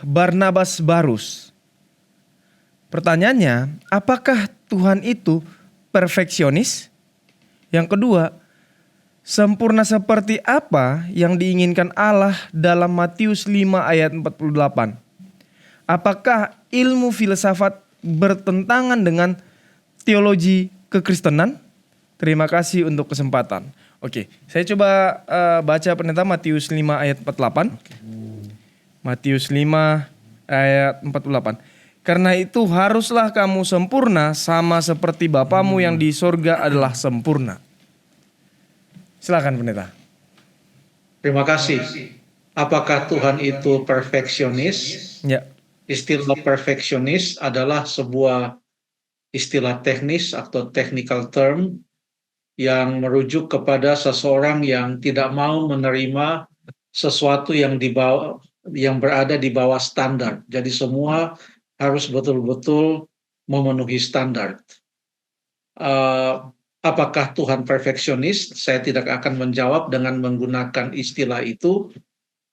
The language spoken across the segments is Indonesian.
Barnabas Barus. Pertanyaannya, apakah Tuhan itu perfeksionis? Yang kedua, sempurna seperti apa yang diinginkan Allah dalam Matius 5 ayat 48? Apakah ilmu filsafat bertentangan dengan teologi kekristenan? Terima kasih untuk kesempatan. Oke, saya coba baca pendeta Matius 5 ayat 48. Matius 5 ayat 48. Karena itu haruslah kamu sempurna sama seperti Bapamu yang di sorga adalah sempurna. Silakan pendeta. Terima kasih. Apakah Tuhan itu perfeksionis? Ya. Istilah perfeksionis adalah sebuah istilah teknis atau technical term yang merujuk kepada seseorang yang tidak mau menerima sesuatu yang berada di bawah standar. Jadi semua harus betul-betul memenuhi standar. Apakah Tuhan perfeksionis? Saya tidak akan menjawab dengan menggunakan istilah itu,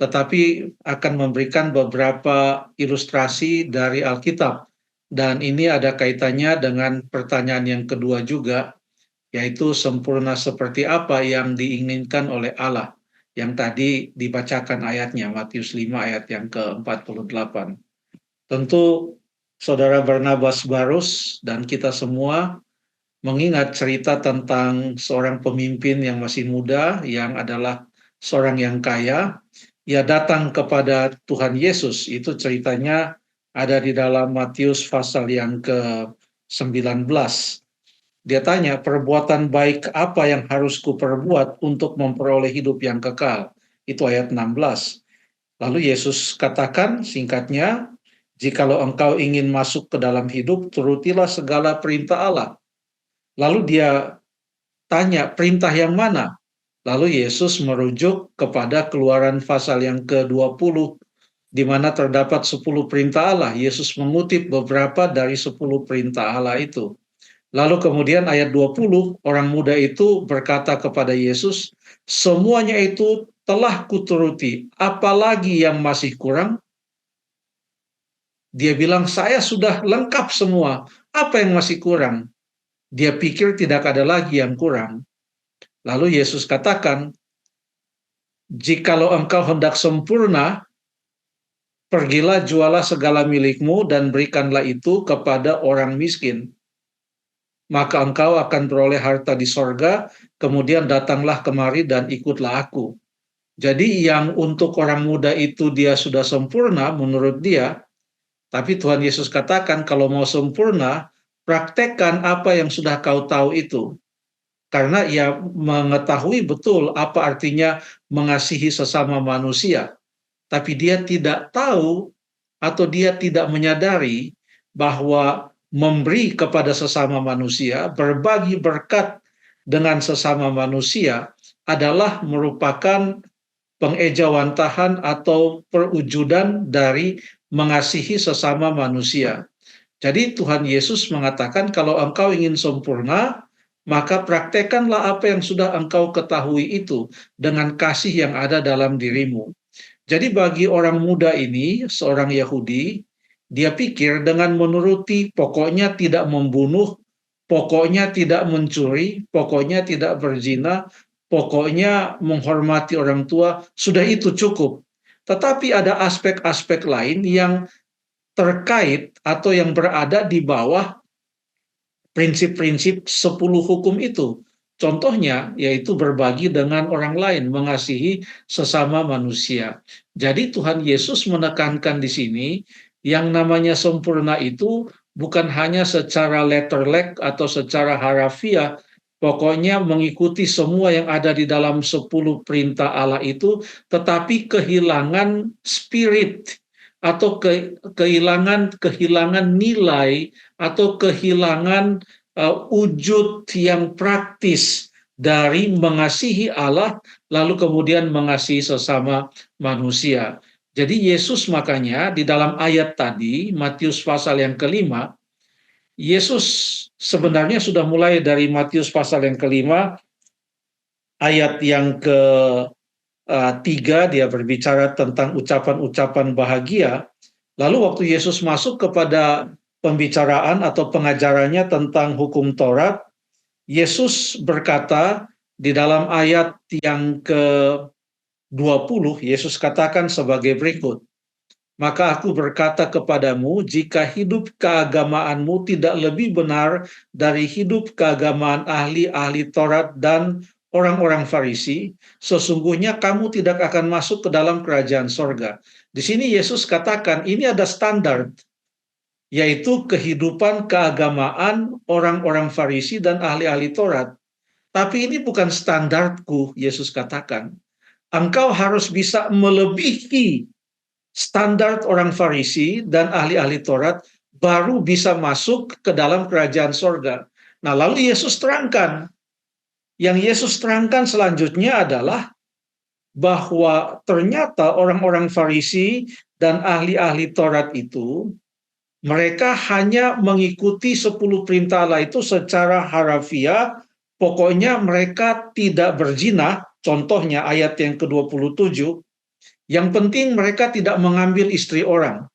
tetapi akan memberikan beberapa ilustrasi dari Alkitab. Dan ini ada kaitannya dengan pertanyaan yang kedua juga, yaitu sempurna seperti apa yang diinginkan oleh Allah, yang tadi dibacakan ayatnya, Matius 5 ayat yang ke-48. Tentu Saudara Barnabas Barus dan kita semua mengingat cerita tentang seorang pemimpin yang masih muda, yang adalah seorang yang kaya. Ia datang kepada Tuhan Yesus, itu ceritanya ada di dalam Matius pasal yang ke-19. Dia tanya, perbuatan baik apa yang harus kuperbuat untuk memperoleh hidup yang kekal? Itu ayat 16. Lalu Yesus katakan singkatnya, jikalau engkau ingin masuk ke dalam hidup, turutilah segala perintah Allah. Lalu dia tanya, perintah yang mana? Lalu Yesus merujuk kepada Keluaran pasal yang ke-20, di mana terdapat 10 perintah Allah. Yesus mengutip beberapa dari 10 perintah Allah itu. Lalu kemudian ayat 20, orang muda itu berkata kepada Yesus, semuanya itu telah kuturuti, apalagi yang masih kurang? Dia bilang, saya sudah lengkap semua, apa yang masih kurang? Dia pikir tidak ada lagi yang kurang. Lalu Yesus katakan, jikalau engkau hendak sempurna, pergilah jualah segala milikmu dan berikanlah itu kepada orang miskin. Maka engkau akan beroleh harta di sorga, kemudian datanglah kemari dan ikutlah aku. Jadi yang untuk orang muda itu dia sudah sempurna menurut dia, tapi Tuhan Yesus katakan kalau mau sempurna, praktekkan apa yang sudah kau tahu itu. Karena ia mengetahui betul apa artinya mengasihi sesama manusia. Tapi dia tidak tahu atau dia tidak menyadari bahwa memberi kepada sesama manusia, berbagi berkat dengan sesama manusia adalah merupakan pengejawantahan atau perwujudan dari mengasihi sesama manusia. Jadi Tuhan Yesus mengatakan kalau engkau ingin sempurna, maka praktekkanlah apa yang sudah engkau ketahui itu dengan kasih yang ada dalam dirimu. Jadi bagi orang muda ini, seorang Yahudi, dia pikir dengan menuruti pokoknya tidak membunuh, pokoknya tidak mencuri, pokoknya tidak berzina, pokoknya menghormati orang tua, sudah itu cukup. Tetapi ada aspek-aspek lain yang terkait atau yang berada di bawah prinsip-prinsip 10 hukum itu. Contohnya yaitu berbagi dengan orang lain, mengasihi sesama manusia. Jadi Tuhan Yesus menekankan di sini yang namanya sempurna itu bukan hanya secara letterlek atau secara harafiah, pokoknya mengikuti semua yang ada di dalam 10 perintah Allah itu, tetapi kehilangan spirit atau kehilangan nilai atau kehilangan wujud yang praktis dari mengasihi Allah lalu kemudian mengasihi sesama manusia. Jadi Yesus makanya di dalam ayat tadi Matius pasal yang ke-5, Yesus sebenarnya sudah mulai dari Matius pasal yang ke-5 ayat yang ke-3, dia berbicara tentang ucapan-ucapan bahagia. Lalu waktu Yesus masuk kepada pembicaraan atau pengajarannya tentang hukum Taurat, Yesus berkata di dalam ayat yang ke-20, Yesus katakan sebagai berikut, "Maka aku berkata kepadamu, jika hidup keagamaanmu tidak lebih benar dari hidup keagamaan ahli-ahli Taurat dan orang-orang Farisi, sesungguhnya kamu tidak akan masuk ke dalam kerajaan sorga." Di sini Yesus katakan ini ada standar, yaitu kehidupan keagamaan orang-orang Farisi dan ahli-ahli Taurat. Tapi ini bukan standarku, Yesus katakan. Engkau harus bisa melebihi standar orang Farisi dan ahli-ahli Taurat, baru bisa masuk ke dalam kerajaan sorga. Nah, lalu Yesus terangkan. Yang Yesus terangkan selanjutnya adalah bahwa ternyata orang-orang Farisi dan ahli-ahli Taurat itu, mereka hanya mengikuti 10 perintah Allah itu secara harafiah. Pokoknya mereka tidak berzina, contohnya ayat yang ke-27, yang penting mereka tidak mengambil istri orang.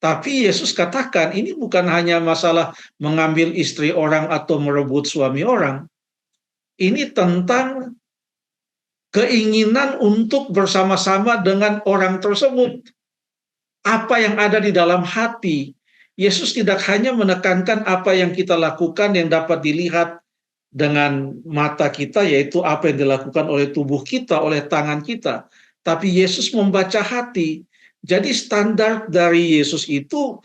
Tapi Yesus katakan ini bukan hanya masalah mengambil istri orang atau merebut suami orang. Ini tentang keinginan untuk bersama-sama dengan orang tersebut. Apa yang ada di dalam hati. Yesus tidak hanya menekankan apa yang kita lakukan yang dapat dilihat dengan mata kita, yaitu apa yang dilakukan oleh tubuh kita, oleh tangan kita. Tapi Yesus membaca hati. Jadi standar dari Yesus itu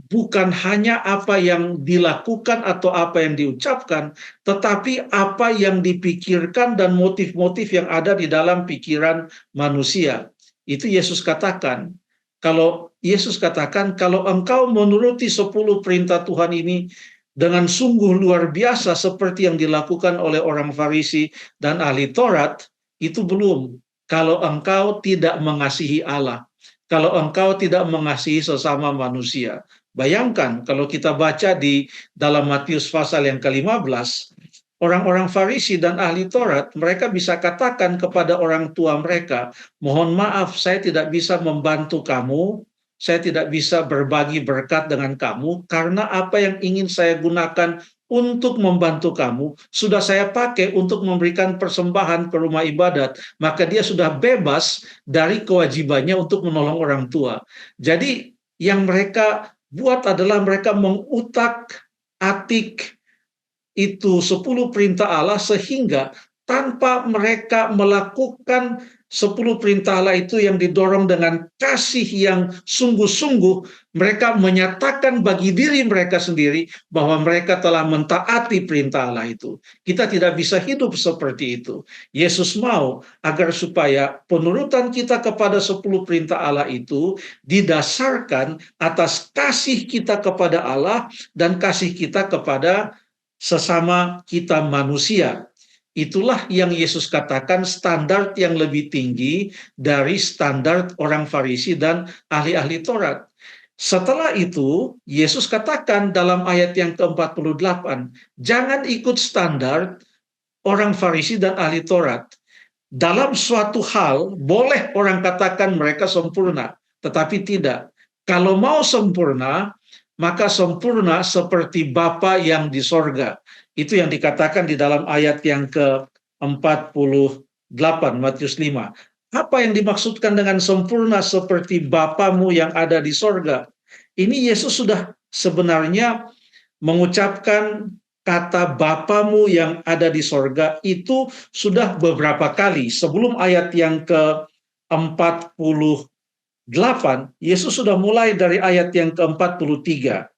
bukan hanya apa yang dilakukan atau apa yang diucapkan, tetapi apa yang dipikirkan dan motif-motif yang ada di dalam pikiran manusia. Itu Yesus katakan. Kalau Yesus katakan, kalau engkau menuruti 10 perintah Tuhan ini dengan sungguh luar biasa seperti yang dilakukan oleh orang Farisi dan ahli Taurat, itu belum. Kalau engkau tidak mengasihi Allah, kalau engkau tidak mengasihi sesama manusia. Bayangkan kalau kita baca di dalam Matius pasal yang ke-15, orang-orang Farisi dan ahli Taurat, mereka bisa katakan kepada orang tua mereka, mohon maaf saya tidak bisa membantu kamu, saya tidak bisa berbagi berkat dengan kamu, karena apa yang ingin saya gunakan untuk membantu kamu, sudah saya pakai untuk memberikan persembahan ke rumah ibadat, maka dia sudah bebas dari kewajibannya untuk menolong orang tua. Jadi yang mereka buat adalah mereka mengutak-atik itu 10 perintah Allah, sehingga tanpa mereka melakukan 10 perintah Allah itu yang didorong dengan kasih yang sungguh-sungguh, mereka menyatakan bagi diri mereka sendiri bahwa mereka telah mentaati perintah Allah itu. Kita tidak bisa hidup seperti itu. Yesus mau agar supaya penurutan kita kepada 10 perintah Allah itu didasarkan atas kasih kita kepada Allah dan kasih kita kepada sesama kita manusia. Itulah yang Yesus katakan standar yang lebih tinggi dari standar orang Farisi dan ahli-ahli Taurat. Setelah itu, Yesus katakan dalam ayat yang ke-48, jangan ikut standar orang Farisi dan ahli Taurat. Dalam suatu hal, boleh orang katakan mereka sempurna, tetapi tidak. Kalau mau sempurna, maka sempurna seperti Bapa yang di sorga. Itu yang dikatakan di dalam ayat yang ke-48, Matius 5. Apa yang dimaksudkan dengan sempurna seperti Bapamu yang ada di sorga? Ini Yesus sudah sebenarnya mengucapkan kata Bapamu yang ada di sorga itu sudah beberapa kali. Sebelum ayat yang ke-48, Yesus sudah mulai dari ayat yang ke-43.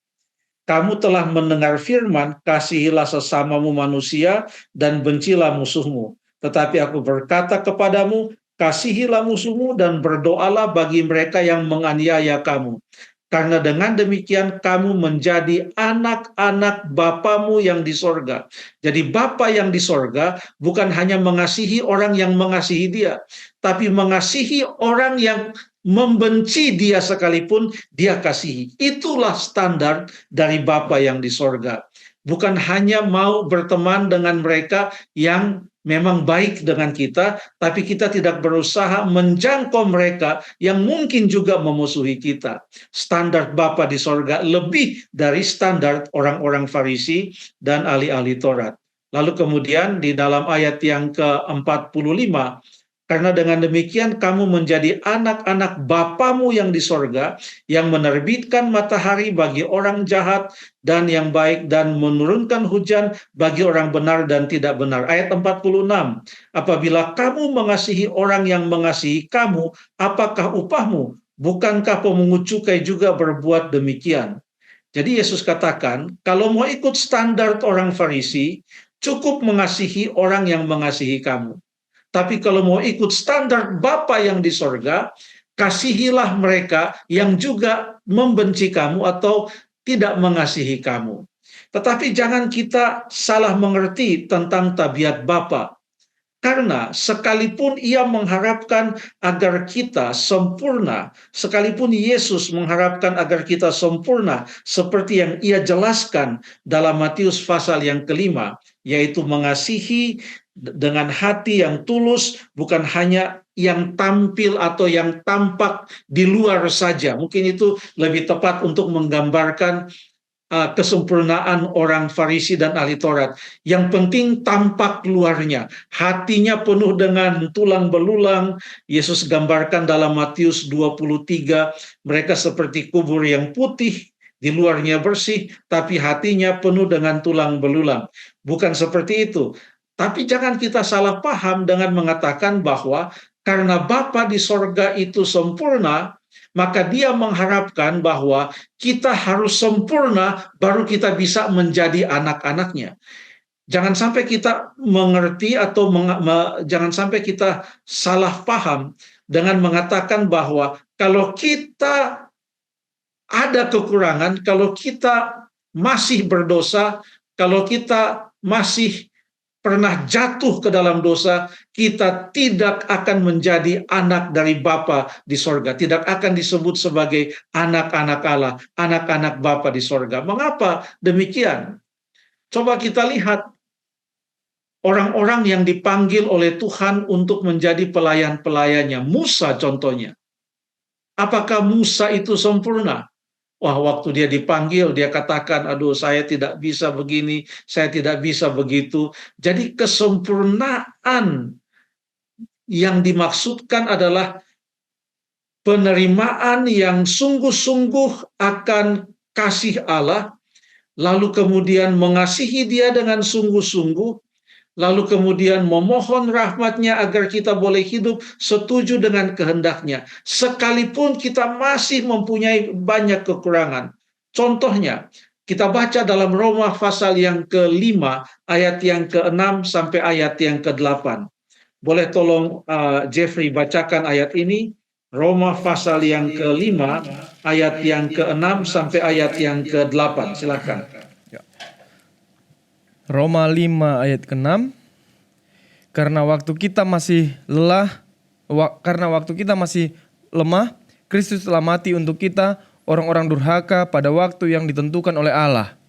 Kamu telah mendengar firman, kasihilah sesamamu manusia dan bencilah musuhmu. Tetapi aku berkata kepadamu, kasihilah musuhmu dan berdoalah bagi mereka yang menganiaya kamu. Karena dengan demikian kamu menjadi anak-anak Bapamu yang di sorga. Jadi Bapa yang di sorga bukan hanya mengasihi orang yang mengasihi dia, tapi mengasihi orang yang membenci dia sekalipun dia kasihi. Itulah standar dari Bapa yang di sorga. Bukan hanya mau berteman dengan mereka yang memang baik dengan kita, tapi kita tidak berusaha menjangkau mereka yang mungkin juga memusuhi kita. Standar Bapa di sorga lebih dari standar orang-orang Farisi dan ahli-ahli Taurat. Lalu kemudian di dalam ayat yang ke-45, karena dengan demikian kamu menjadi anak-anak Bapamu yang di sorga, yang menerbitkan matahari bagi orang jahat dan yang baik, dan menurunkan hujan bagi orang benar dan tidak benar. Ayat 46, apabila kamu mengasihi orang yang mengasihi kamu, apakah upahmu? Bukankah pemungut cukai juga berbuat demikian? Jadi Yesus katakan, kalau mau ikut standar orang Farisi, cukup mengasihi orang yang mengasihi kamu. Tapi kalau mau ikut standar Bapa yang di sorga, kasihilah mereka yang juga membenci kamu atau tidak mengasihi kamu. Tetapi jangan kita salah mengerti tentang tabiat Bapa. Karena sekalipun ia mengharapkan agar kita sempurna, sekalipun Yesus mengharapkan agar kita sempurna, seperti yang ia jelaskan dalam Matius pasal yang ke-5, yaitu mengasihi dengan hati yang tulus, bukan hanya yang tampil atau yang tampak di luar saja. Mungkin itu lebih tepat untuk menggambarkan kesempurnaan orang Farisi dan ahli Taurat. Yang penting tampak luarnya, hatinya penuh dengan tulang belulang. Yesus gambarkan dalam Matius 23, mereka seperti kubur yang putih, di luarnya bersih, tapi hatinya penuh dengan tulang belulang. Bukan seperti itu. Tapi jangan kita salah paham dengan mengatakan bahwa karena Bapa di sorga itu sempurna, maka dia mengharapkan bahwa kita harus sempurna baru kita bisa menjadi anak-anaknya. Jangan sampai kita mengerti atau jangan sampai kita salah paham dengan mengatakan bahwa kalau kita ada kekurangan, kalau kita masih berdosa, kalau kita masih pernah jatuh ke dalam dosa, kita tidak akan menjadi anak dari Bapa di sorga. Tidak akan disebut sebagai anak-anak Allah, anak-anak Bapa di sorga. Mengapa demikian? Coba kita lihat orang-orang yang dipanggil oleh Tuhan untuk menjadi pelayan-pelayannya. Musa contohnya. Apakah Musa itu sempurna? Wah, waktu dia dipanggil, dia katakan, aduh saya tidak bisa begini, saya tidak bisa begitu. Jadi kesempurnaan yang dimaksudkan adalah penerimaan yang sungguh-sungguh akan kasih Allah, lalu kemudian mengasihi dia dengan sungguh-sungguh, lalu kemudian memohon rahmatnya agar kita boleh hidup setuju dengan kehendaknya. Sekalipun kita masih mempunyai banyak kekurangan. Contohnya, kita baca dalam Roma pasal yang ke-5, ayat yang ke-6 sampai ayat yang ke-8. Boleh tolong Jeffrey bacakan ayat ini? Roma pasal yang ke-5, ayat yang ke-6 sampai ayat yang ke-8. Silakan. Roma 5 ayat ke-6. Karena waktu kita masih lemah, Kristus telah mati untuk kita, orang-orang durhaka, pada waktu yang ditentukan oleh Allah.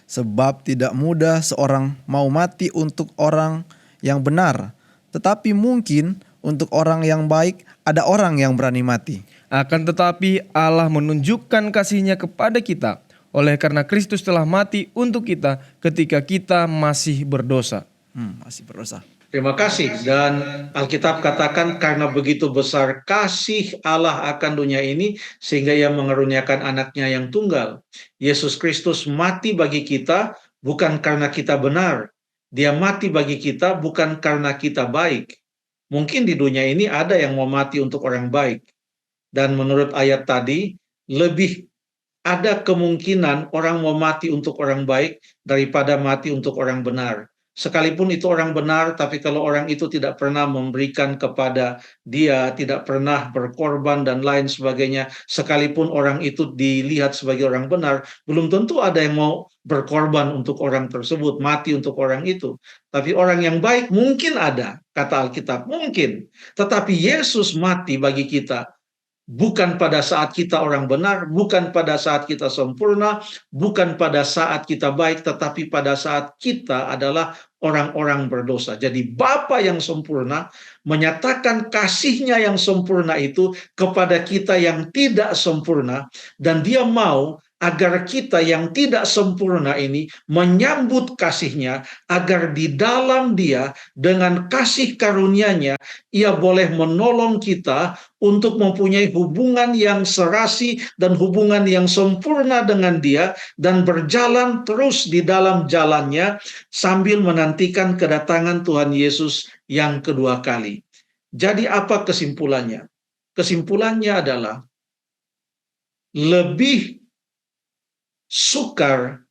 Sebab tidak mudah seorang mau mati untuk orang yang benar, tetapi mungkin untuk orang yang baik ada orang yang berani mati. Akan tetapi Allah menunjukkan kasih-Nya kepada kita, oleh karena Kristus telah mati untuk kita ketika kita masih berdosa. Masih berdosa. Terima kasih. Dan Alkitab katakan karena begitu besar kasih Allah akan dunia ini sehingga ia mengaruniakan anaknya yang tunggal. Yesus Kristus mati bagi kita bukan karena kita benar. Dia mati bagi kita bukan karena kita baik. Mungkin di dunia ini ada yang mau mati untuk orang baik. Dan menurut ayat tadi, lebih ada kemungkinan orang mau mati untuk orang baik daripada mati untuk orang benar. Sekalipun itu orang benar, tapi kalau orang itu tidak pernah memberikan kepada dia, tidak pernah berkorban dan lain sebagainya, sekalipun orang itu dilihat sebagai orang benar, belum tentu ada yang mau berkorban untuk orang tersebut, mati untuk orang itu. Tapi orang yang baik mungkin ada, kata Alkitab, mungkin. Tetapi Yesus mati bagi kita Bukan pada saat kita orang benar, bukan pada saat kita sempurna, bukan pada saat kita baik, tetapi pada saat kita adalah orang-orang berdosa. Jadi Bapa yang sempurna menyatakan kasihnya yang sempurna itu kepada kita yang tidak sempurna, dan dia mau agar kita yang tidak sempurna ini menyambut kasihnya, agar di dalam dia dengan kasih karunia-Nya ia boleh menolong kita untuk mempunyai hubungan yang serasi dan hubungan yang sempurna dengan dia, dan berjalan terus di dalam jalannya sambil menantikan kedatangan Tuhan Yesus yang kedua kali. Jadi apa kesimpulannya? Kesimpulannya adalah lebih sukar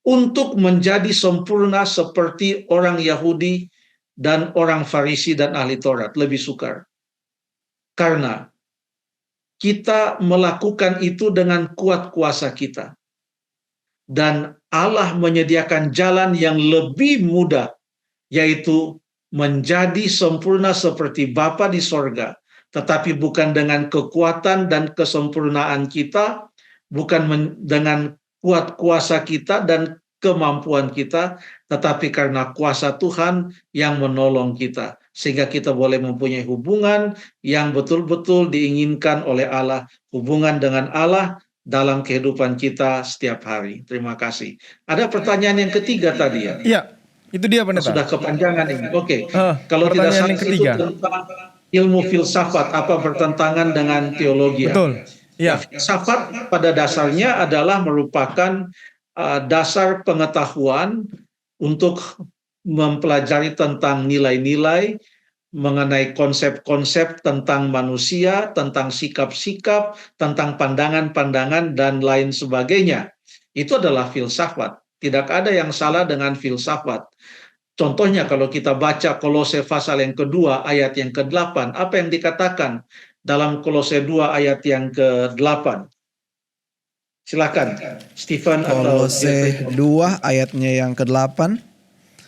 untuk menjadi sempurna seperti orang Yahudi dan orang Farisi dan ahli Taurat. Lebih sukar. Karena kita melakukan itu dengan kuat kuasa kita. Dan Allah menyediakan jalan yang lebih mudah, yaitu menjadi sempurna seperti Bapa di sorga. Tetapi bukan dengan kekuatan dan kesempurnaan kita, bukan dengan kuat kuasa kita dan kemampuan kita, tetapi karena kuasa Tuhan yang menolong kita, sehingga kita boleh mempunyai hubungan yang betul-betul diinginkan oleh Allah, hubungan dengan Allah dalam kehidupan kita setiap hari. Terima kasih. Ada pertanyaan yang ketiga tadi ya? Iya, itu dia pendeta. Sudah kepanjangan ini. Oke. Ah, Kalau tidak pertanyaan salah yang itu ketiga. tentang ilmu filsafat, apa bertentangan dengan teologi. Betul. Ya. Filsafat pada dasarnya adalah merupakan dasar pengetahuan untuk mempelajari tentang nilai-nilai, mengenai konsep-konsep tentang manusia, tentang sikap-sikap, tentang pandangan-pandangan, dan lain sebagainya. Itu adalah filsafat. Tidak ada yang salah dengan filsafat. Contohnya kalau kita baca Kolose pasal yang kedua ayat yang ke-8, apa yang dikatakan dalam Kolose 2 ayat yang ke-8? Silakan, Stephen atau Kolose 2 ayatnya yang ke-8.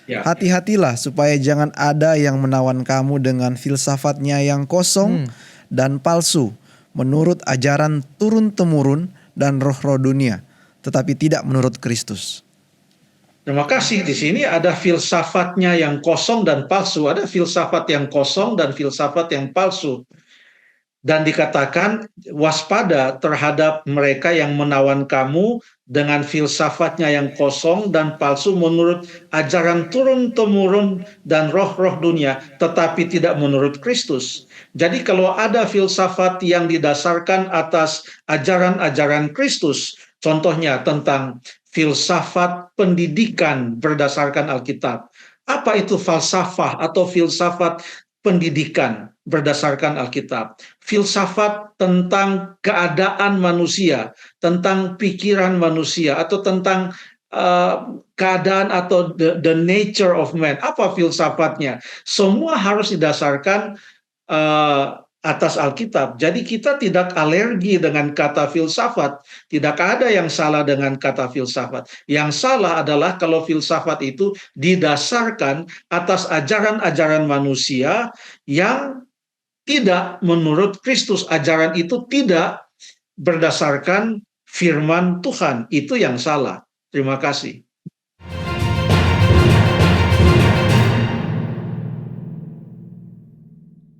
Ya. Hati-hatilah supaya jangan ada yang menawan kamu dengan filsafatnya yang kosong dan palsu, menurut ajaran turun-temurun dan roh-roh dunia, tetapi tidak menurut Kristus. Terima kasih. Di sini ada filsafatnya yang kosong dan palsu. Ada filsafat yang kosong dan filsafat yang palsu. Dan dikatakan waspada terhadap mereka yang menawan kamu dengan filsafatnya yang kosong dan palsu menurut ajaran turun-temurun dan roh-roh dunia, tetapi tidak menurut Kristus. Jadi kalau ada filsafat yang didasarkan atas ajaran-ajaran Kristus, contohnya tentang filsafat pendidikan berdasarkan Alkitab. Apa itu falsafah atau filsafat pendidikan berdasarkan Alkitab? Filsafat tentang keadaan manusia, tentang pikiran manusia, atau tentang keadaan atau the nature of man. Apa filsafatnya? Semua harus didasarkan atas Alkitab. Jadi kita tidak alergi dengan kata filsafat. Tidak ada yang salah dengan kata filsafat. Yang salah adalah kalau filsafat itu didasarkan atas ajaran-ajaran manusia yang tidak menurut Kristus. Ajaran itu tidak berdasarkan firman Tuhan. Itu yang salah. Terima kasih.